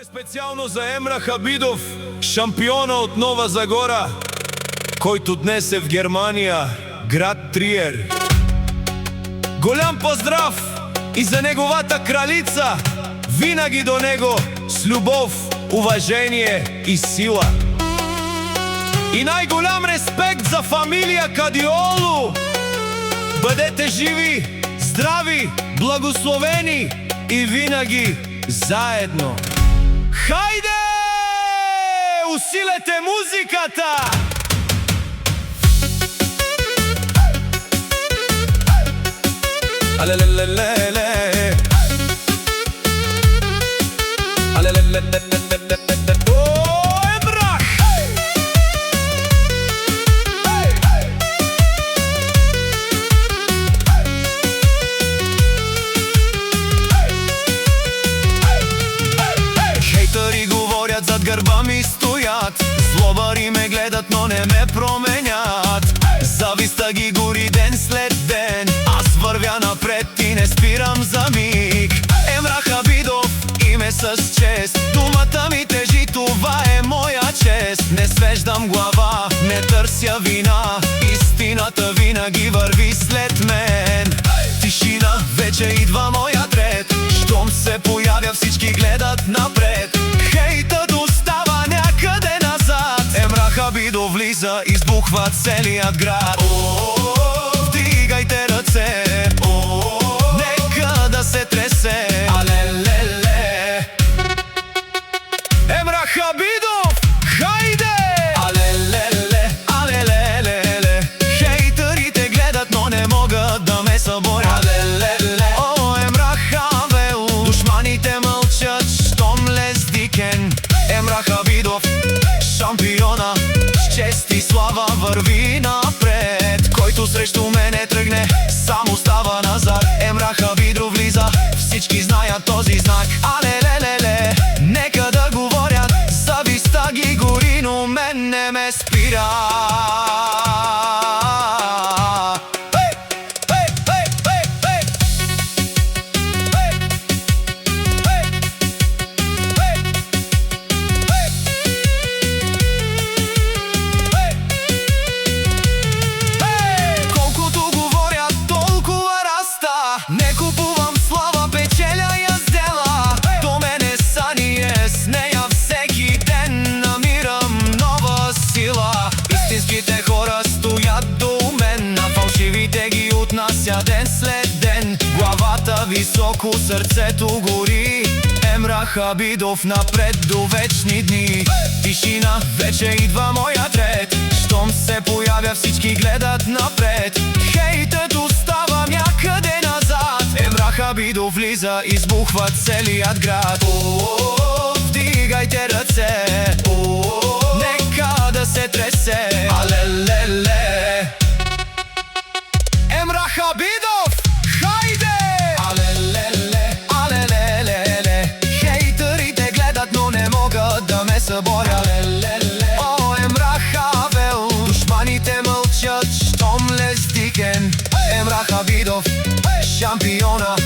Специално за Емра Хабидов, шампиона от Нова Загора, който днес е в Германия, град Триер. Голям поздрав и за неговата кралица, винаги до него с любов, уважение и сила. И най-голям респект за фамилия Кадиолу! Бъдете живи, здрави, благословени и винаги заедно! Хайде! Усилете музиката! Алелелелеле! Алелелелеле! О, Емрах! Хейтъри говорят, зад гърба ми стоят, злобари ме гледат, но не ме променят. Завистта ги гори ден след ден, аз вървя напред и не спирам за миг. Емра Хабидов, име с чест, думата ми тежи, това е моя чест. Не свеждам глава, не търся вина, истината винаги върви след мен. Тишина, вече идва моят ред, щом се появя всички гледат напред. Хейтът остава някъде назад, Емра Хабидов влиза, избухва целият град. Вдигайте ръце, нека да се тресе. Алелеле! Емра Хабидов, хайде! Алелеле, алелелеле! Хейтърите гледат, но не могат да ме съборят. Алелеле! О, Емра Хабел, душманите мълчат, щом лез дикен. Емра Хабидов, шампиона, с чест и слава върви напред. Който срещу мене тръгне, само става назад. Емра Хабидов влиза, всички знаят този знак. Алелелеле, нека да говорят, завистта ги гори, но мен не ме спира. Не купувам слава, печеля я с дела. До мене сание, с нея всеки ден намирам нова сила. Истинските хора стоят до мен, а фалшивите ги отнася ден след ден. Главата високо, сърцето гори, Емра Хабидов напред до вечни дни. Тишина, вече идва моят ред, щом се появя всички гледат напред. Хейтът остава някъде назад, Емра Хабидов влиза, избухва целият град. Вдигайте ръце, нека да се тресе. Алелеле! Емра Хабидов, хайде! Алелеле, алелелеле! Хейтърите гледат, но не могат да ме съборят. Алелеле! О, Емра Хабел, душманите мълчат, щом лез дикен. Емра Хабидов, шампиона,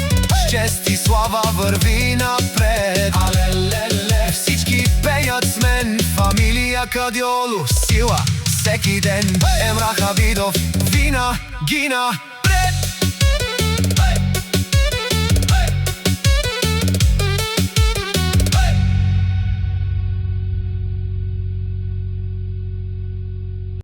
с чест и слава върви напред. Алелеле! Всички пеят с мен, фамилия Кадиолу, сила всеки ден. Емра Хабидов, винаги напред.